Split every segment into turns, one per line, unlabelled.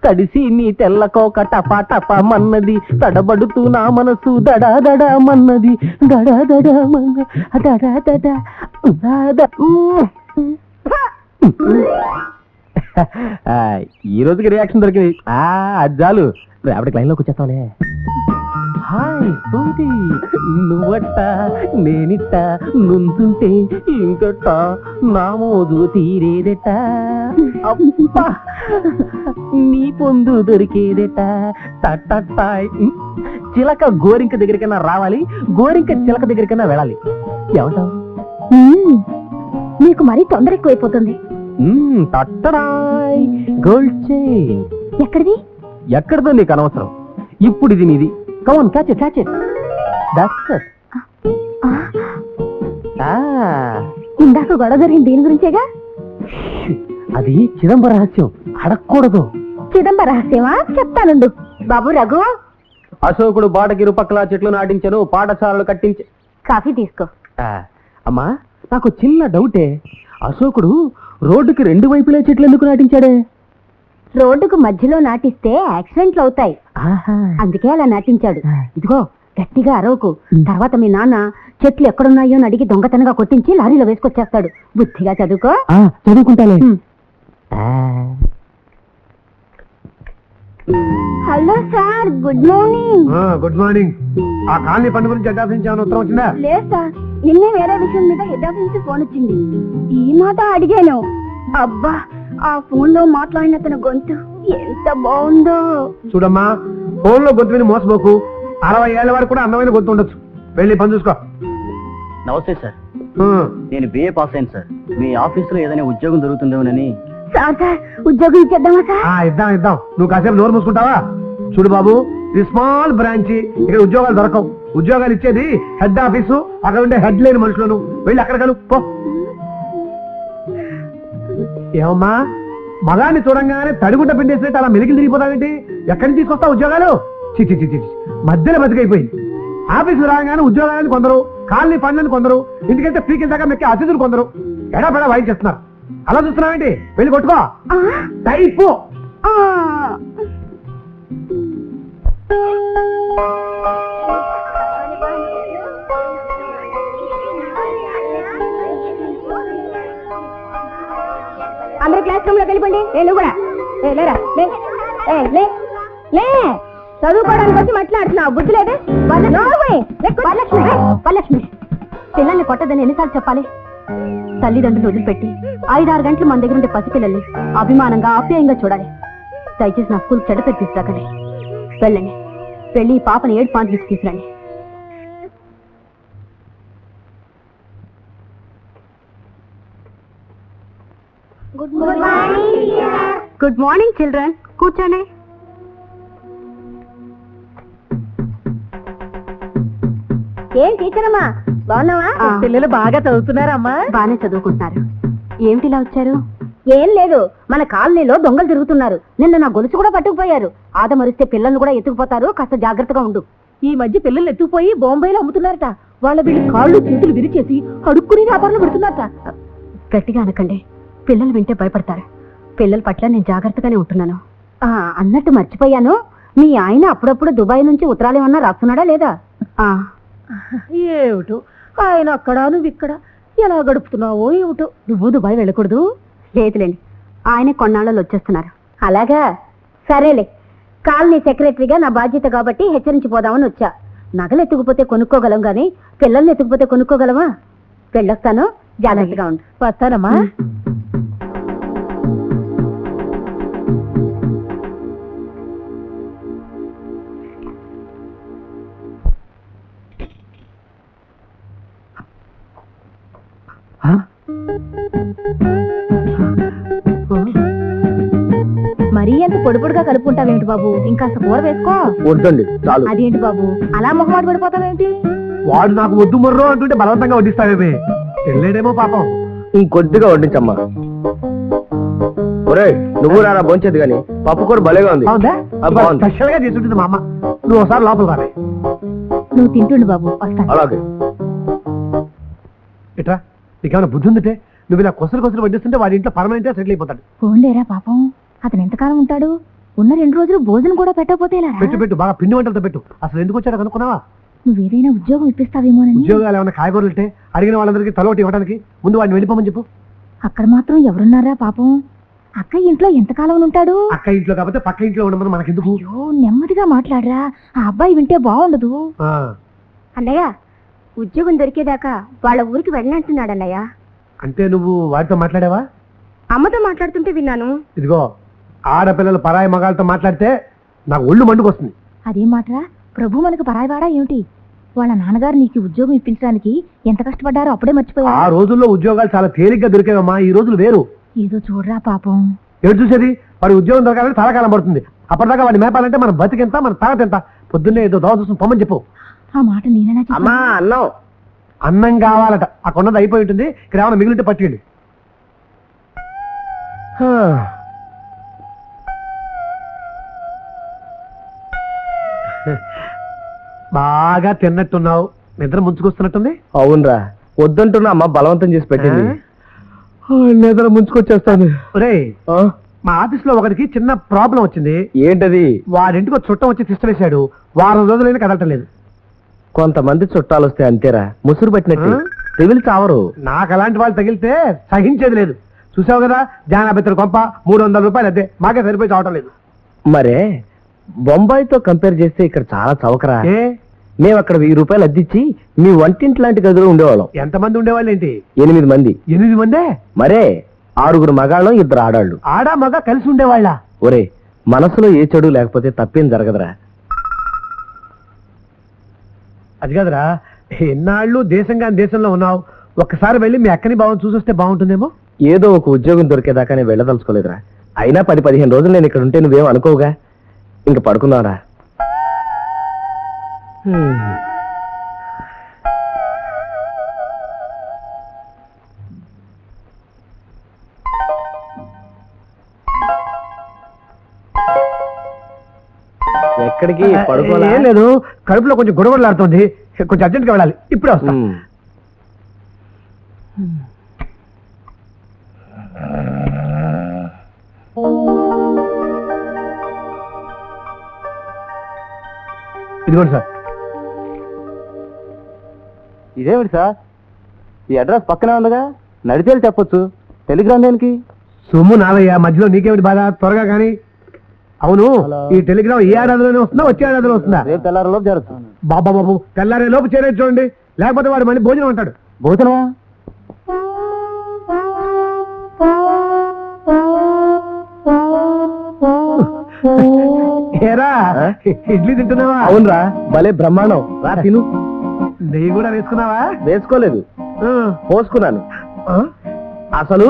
తడిసి నీ తెల్లకోక టపా టపా మన్నది, తడబడుతూ నా మనసు దడా దడా మన్నది, దడా దడా మన్న దడా దడా. ఈ రోజుకి రియాక్షన్ దొరికింది. అది చాలు, రేపటికి లైన్లోకి వచ్చేస్తావులే. హాయ్ సోది, నువ్వట్ట నేనిట్ట నుంచుంటే ఇంకట నా మోజు తీరేదట, అబ్బా నీ పొందు దొరికేదట. టటాయ్ చిలక గోరింక దగ్గరికైనా రావాలి, గోరింక చిలక దగ్గరికైనా వెళ్ళాలి. ఏమంటావు?
నీకు మరీ తొందర ఎక్కువైపోతుంది.
టట్టడాయ్ గోల్డ్ చైన్.
ఎక్కడిది?
ఎక్కడిదో నీకు అనవసరం, ఇప్పుడు ఇది నీది. Come on, catch it, catch it. That's it.
ఇందాక గొడవ జరిగింది దీని గురించేగా?
అది చిదంబర రహస్యం, అడగకూడదు.
చిదంబర రహస్యమా? చెప్తానుండు. బాబు రఘు,
అశోకుడు బాటగిరు పక్కల చెట్లు నాటించను, పాఠశాలలు కట్టించే.
కాఫీ తీసుకో.
అమ్మా, నాకు చిన్న డౌటే. అశోకుడు రోడ్డుకి రెండు వైపులే చెట్లు ఎందుకు నాటించాడే?
రోడ్డుకు మధ్యలో నాటిస్తే యాక్సిడెంట్లు అవుతాయి, అందుకే అలా నాటించాడు. ఇదిగో గట్టిగా అరవకు, తర్వాత మీ నాన్న చెట్లు ఎక్కడున్నాయో అని అడిగి దొంగతనంగా కొట్టించి లారీలో వేసుకొచ్చేస్తాడు. బుద్ధిగా చదువుకో.
చదువుకుంటాలే.
Hello sir, good morning.
Good morning. ఆ కాలనీ పని గురించి హెడ్ ఆఫీస్ నుంచి ఏమైనా ఉత్తరం వచ్చిందా?
లేదు సార్, నిన్నే వేరే విషయం మీద హెడ్ ఆఫీస్ నుంచి ఫోన్ వచ్చింది. ఈ మాట అడిగాను. అబ్బా, ఆ ఫోన్ లో మాట్లాడిన తన గొంతు ఎంత బాగుందో.
చూడమ్మా, ఫోన్ లో గొంతు విని మోసపోకు. 60 ఏళ్ల వరకు కూడా అందమైన గొంతు ఉండొచ్చు. వెళ్ళి పని చూసుకో.
నమస్తే సార్, నేను BA పాస్ అయ్యాను సార్. మీ ఆఫీసులో ఏదైనా ఉద్యోగం దొరుకుతుందేమోనని.
సార్ సార్, ఉద్యోగం ఇచ్చేద్దామా సార్?
ఇద్దాం. నువ్వు కాసేపు నోరు మూసుకుంటావా? చూడు బాబు, ఇది స్మాల్ బ్రాంచ్, ఇక్కడ ఉద్యోగాలు దొరకవు. ఉద్యోగాలు ఇచ్చేది హెడ్ ఆఫీసు, అక్కడ ఉండే హెడ్ లేని మనుషులను. వెళ్ళి అక్కడ కలుపుకో. ఏమమ్మా, మగాన్ని చూడంగానే తడిగుడ్డ పిండేసినట్టు అలా మెలికలు తిరిగిపోతావేంటి? ఎక్కడి నుంచి తీసుకొస్తావు ఉద్యోగాలు? చి మధ్యలో బతికైపోయింది. ఆఫీసు రాగానే ఉద్యోగాలని కొందరు, కాలనీ పనులని కొందరు, ఇంటికంటే పీకిన దాకా మెక్కి అతిథులు కొందరు ఎడాపెడా వాయించేస్తున్నారు. అలా చూస్తున్నావేంటి? వెళ్ళి కొట్టుకో. టైపు
అందరూ క్లాస్ రూమ్ లోకి వెళ్ళిపోండి. నువ్వు కూడా లేరా, లే చదువుకోవడానికి వచ్చి మాట్లాడుతున్నావు, బుద్ధి లేదే? వరలక్ష్మి, పిల్లల్ని కొట్టదని ఎన్నిసార్లు చెప్పాలి? తల్లిదండ్రులు వదిలిపెట్టి 5-6 గంటలు మన దగ్గర ఉండే పసిపిల్లల్ని అభిమానంగా ఆప్యాయంగా చూడాలి. దయచేసి నా స్కూల్ చెడ్డ పేరు తీసుకురాకండి. వెళ్ళండి, వెళ్ళి పాపని 7 పాయింట్ నుంచి తీసుకురండి. గుడ్ మార్నింగ్ చిల్డ్రన్, కూర్చోండి. ఏం టీచర్ అమ్మా, బాగున్నావా?
పిల్లలు బాగా చదువుతున్నారమ్మా?
బాగానే చదువుకుంటున్నారు. ఏమిటి ఇలా వచ్చారు? ఏం లేదు, మన కాలనీలో దొంగలు తిరుగుతున్నారు. నిన్న నా గొలుసు కూడా పట్టుకుపోయారు. ఆదమరిస్తే పిల్లల్ని కూడా ఎత్తుకుపోతారు, కాస్త జాగ్రత్తగా ఉండు.
ఈ మధ్య పిల్లలు ఎత్తుకుపోయి బొంబాయిలో అమ్ముతున్నారట. వాళ్ళ వీళ్ళ కాళ్ళు చేతులు విరిచేసి అడుక్కుని వ్యాపారంలో పెడుతున్నారట.
గట్టిగా అనకండి, పిల్లలు వింటే భయపడతారు. పిల్లల పట్ల నేను జాగ్రత్తగానే ఉంటున్నాను. అన్నట్టు మర్చిపోయాను, మీ ఆయన అప్పుడప్పుడు దుబాయ్ నుంచి ఉత్తరాలు ఏమన్నా రాస్తున్నాడా లేదా?
ఏమిటో ఆయన అక్కడ, నువ్వు ఇక్కడ, ఎలా గడుపుతున్నావో ఏమిటో.
నువ్వు దుబాయ్ వెళ్ళకూడదు. లేదులేండి, ఆయన కొన్నాళ్ళు వచ్చేస్తున్నారు. అలాగా, సరేలే. కాలనీ సెక్రటరీగా నా బాధ్యత కాబట్టి హెచ్చరించిపోదామని వచ్చా. నగలు ఎత్తుకుపోతే కొనుక్కోగలం గాని పిల్లల్ని ఎత్తుకుపోతే కొనుక్కోగలమా? వెళ్ళొస్తాను, జాగ్రత్తగా ఉండు.
వస్తానమ్మా.
మరీ ఎంత పొడిపొడిగా కలుపుకుంటావేంటి బాబు? ఇంకా కూర వేసుకో.
వద్దండి, చాలు.
అదేంటి బాబు, అలా మొహమాట పడిపోతావేంటి?
వాడు నాకు వద్దు మొర్రో అంటుంటే బలవంతంగా వడ్డిస్తావేమే. వెళ్ళేడేమో పాపం.
ఇంకొద్దిగా వడ్డించమ్మా. ఒరే, నువ్వు రారా భోంచేది గాని, పప్పు కూడా భలేగా ఉంది.
స్పెషల్ గా చేస్తుంటుంది మా అమ్మ. నువ్వు ఒకసారి లోపల రావే.
నువ్వు తింటుండు బాబు, వస్తా.
అలాగే.
ఇట్రా, నీకేమైనా బుద్ధి ఉందిటే? నువ్వు ఇలా కొసరు వడ్డిస్తుంటే వాడి ఇంట్లో పర్మనెంట్ గా సెటిల్ అయిపోతాడు.
పోన్లేరా పాపం, అతను ఎంతకాలం ఉంటాడు? ఉన్న 2 రోజులు భోజనం కూడా పెట్టకపోతే ఎలా?
పెట్టు బాగా పిండి వంటలతో పెట్టు. అసలు ఎందుకు వచ్చాడు కనుక్కున్నావా?
నువ్వేదైనా ఉద్యోగం ఇప్పిస్తావేమోనని.
ఉద్యోగాలు ఏమైనా కాయగూరలు ఉంటే అడిగిన వాళ్ళందరికీ తలోటి ఇవ్వడానికి ముందు వాడిని వెళ్ళిపోమని చెప్పు.
అక్కడ మాత్రం ఎవరున్నారా పాపం? అక్క ఇంట్లో ఎంతకాలం ఉంటాడు?
అక్క ఇంట్లో కాకపోతే పక్క ఇంట్లో ఉండమని మనకెందుకు?
అయ్యో, నెమ్మదిగా మాట్లాడరా, ఆ అబ్బాయి వింటే బాగుండదు.
ఆ,
అన్నయ్య, ఉద్యోగం దొరికేదాకా వాళ్ళ ఊరికి వెళ్ళనంటున్నాడు అన్నయ్య.
అంటే నువ్వు వాడితో మాట్లాడావా?
అమ్మతో మాట్లాడుతుంటే విన్నాను.
ఇదిగో, ఆడపిల్లలు పరాయి మగాళ్ళతో మాట్లాడితే నాకు ఒళ్ళు మండుకొస్తుంది.
అదేం మాటరా? ప్రభు మనకు పరాయివాడా ఏమిటి? వాళ్ళ నాన్నగారు నీకు ఉద్యోగం ఇప్పించడానికి ఎంత కష్టపడ్డారో అప్పుడే మర్చిపోయా.
ఆ రోజుల్లో ఉద్యోగాలు చాలా తేలిగ్గా దొరికేవమ్మా, ఈ రోజులు వేరు.
ఏదో చూడరా పాపం.
ఎటు చూసేది? వాడి ఉద్యోగం దొరకాలంటే చాలా కాలం పడుతుంది. అప్పటిదాకా వాడిని మేపాలంటే మన బతికెంత, మన తాగత ఎంత? పొద్దున్నే ఏదో దోవ చూసుకుని పొమ్మని చెప్పు.
ఆ మాట నేనైనా చెప్పాను.
అమ్మా అన్నం.
అన్నం కావాలట. ఆ కొన్నది అయిపోయి ఉంటుంది. ఇక్కడ ఏమైనా మిగిలితే పట్టుకెళ్ళి. బాగా తిన్నట్టున్నావు, నిద్ర ముంచుకొస్తున్నట్టుంది.
అవునరా, వద్దంటున్నా అమ్మ బలవంతం చేసి పెట్టింది.
నిద్ర ముంచుకొచ్చేస్తాను. ఒరే, మా ఆఫీస్ లో ఒకరికి చిన్న ప్రాబ్లం వచ్చింది.
ఏంటది?
వాడింటికి ఒక చుట్టం వచ్చి తిష్టలేశాడు. వారం రోజులైనా కదలటలేదు.
కొంతమంది చుట్టాలు వస్తే అంతేరా, ముసురు పట్టినట్టు తెగిలి చావరు.
నాకు అలాంటి వాళ్ళు తగిలితే సహించేది లేదు. చూసావు కదా, జానాబెత్తర కొంప 300 రూపాయలు అదే, మాకే సరిపోయి చావటం లేదు.
మరే బొంబాయితో కంపేర్ చేస్తే ఇక్కడ చాలా చవకరా.
ఏ,
మేము అక్కడ 1000 రూపాయలు అద్దిచ్చి మీ వంటింటి లాంటి గదిలో ఉండేవాళ్ళం.
ఎంతమంది ఉండేవాళ్ళు ఏంటి?
8 మంది.
8 మందే?
మరే 6 మగాళ్ళం, 2 ఆడాళ్ళు.
ఆడ మగ కలిసి ఉండేవాళ్ళ?
ఒరే, మనసులో ఏ చెడు లేకపోతే తప్పేం జరగదురా.
అది కాదురా, ఎన్నాళ్ళు దేశంగా దేశంలో ఉన్నావు, ఒక్కసారి వెళ్ళి మీ అక్కని బావం చూసొస్తే బాగుంటుందేమో.
ఏదో ఒక ఉద్యోగం దొరికేదాకా నేను వెళ్ళదలుచుకోలేదురా. అయినా 10-15 రోజులు నేను ఇక్కడ ఉంటే నువ్వేం అనుకోవుగా. ఇంక పడుకున్నావురా. ఎక్కడికి పడుకోలే?
ఏం లేదు, కడుపులో కొంచెం గొడవలాడుతుంది. కొంచెం అర్జెంట్ గా వెళ్ళాలి, ఇప్పుడే వస్తా. ఇదిగోండి సార్.
ఇదేమిటి సార్, ఈ అడ్రస్ పక్కనే ఉందిగా, నడిచేలు చెప్పొచ్చు. టెలిగ్రామ్ దేనికి?
సొమ్ము నాదయ్యా, మధ్యలో నీకేమిటి బాధ? త్వరగా కానీ. అవును, ఈ టెలిగ్రామ్ ఈ ఏడాదిలోనే వస్తుందా, వచ్చే ఏడాదిలో వస్తుందా?
రేపు తెల్లారిలోపు జరుగుతుంది.
బాబు తెల్లారే లోపు చేరేది చూడండి, లేకపోతే వాడు మళ్ళీ భోజనం అంటాడు.
భోజనమా?
ఏరా, ఇడ్లీ తింటున్నావా?
అవునరా, భలే బ్రహ్మాండం. రా తిను.
నెయ్యి కూడా వేసుకున్నావా?
వేసుకోలేదు, పోసుకున్నాను.
ఆ?
అసలు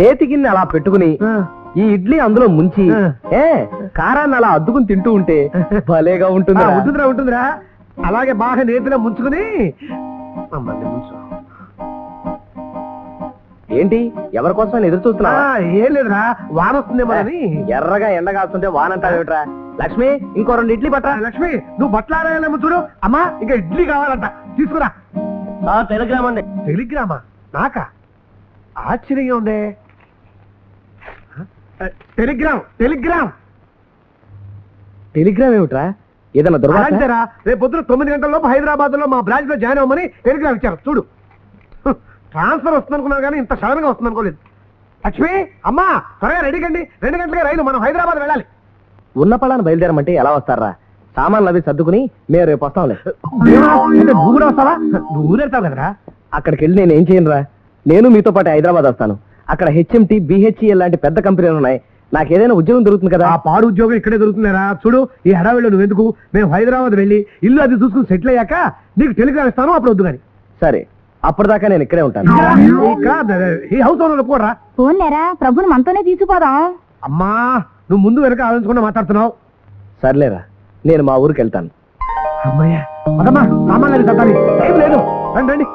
నేతి గిన్నె అలా పెట్టుకుని
ఆ.
ఈ ఇడ్లీ అందులో ముంచి
ఆ.
కారాన్ని అలా అద్దుకుని తింటూ ఉంటే భలేగా ఉంటుంది.
ఉంటుందిరా. అలాగే బాగా నేతిలో ముంచుకుని మమ్మల్ని ముంచు.
ఏంటి, ఎవరి కోసం ఎదురు చూస్తున్నావా?
ఏం లేదురా, వాన వస్తుందేమో అని.
ఎర్రగా ఎండ కాస్తుంటే వానంటావేట్రా? లక్ష్మి, ఇంకో 2 ఇడ్లీ పట్ట.
లక్ష్మి, నువ్వు బట్టలారేమో చూడు. అమ్మా, ఇంకా ఇడ్లీ కావాలంట, తీసుకురా.
టెలిగ్రామ్ అండి.
టెలిగ్రామా? నాకా? ఆశ్చర్యంగా ఉందే. టెలిగ్రామ్
టెలిగ్రామ్ ఏమిట్రా? ఏదన్నా దుర్వార్త?
అంతేరా, రేపు పొద్దున 9 గంటలలోపు హైదరాబాద్ లో మా బ్రాంచ్ లో జాయిన్ అవ్వమని టెలిగ్రామ్ ఇచ్చారు. చూడు, ట్రాన్స్ఫర్ వస్తుంది అనుకున్నాను కానీ ఇంత సడన్ గా వస్తుంది అనుకోలేదు. లక్ష్మి, అమ్మా, త్వరగా రెడీ కండి, 2 గంటలకే రైలు, మనం హైదరాబాద్ వెళ్ళాలి.
ఉన్న పళ్ళని బయలుదేరమంటే ఎలా వస్తారా? సామాన్లు అవి సర్దుకుని మేము రేపు వస్తాంలే.
నువ్వు కూడా వస్తావా? నువ్వు ఊరెళ్తావు కదరా.
అక్కడికి వెళ్ళి నేను ఏం చేయనురా? నేను మీతో పాటు హైదరాబాద్ వస్తాను. అక్కడ హెచ్ఎంటీ, బిహెచ్ఈఎల్ లాంటి పెద్ద కంపెనీలు ఉన్నాయి. నాకు ఏదైనా ఉద్యోగం దొరుకుతుంది కదా.
ఆ పాడు ఉద్యోగం ఇక్కడే దొరుకుతుందిరా. చూడు, ఈ హడావిడిలో నువ్వు ఎందుకు, మేము హైదరాబాద్ వెళ్ళి ఇల్లు అది చూసుకుని సెటిల్ అయ్యాక నీకు టెలిగ్రామ్ ఇస్తాను, అప్పుడు వద్దు కానీ.
సరే, అప్పటిదాకా నేను ఇక్కడే ఉంటాను.
ఈ హౌస్ ఓనర్ ఒప్పుకోరా?
పోన్లేరా, ప్రభుని మనతోనే తీసుకుపోదాం.
అమ్మా, నువ్వు ముందు వెనక ఆలోచించకుండా మాట్లాడుతున్నావు.
సర్లేరా, నేను మా ఊరికి వెళ్తాను.
అమ్మయ్యా, అదమ్మా, సామాన్లు తట్టాలి. ఏం లేదు, రండి.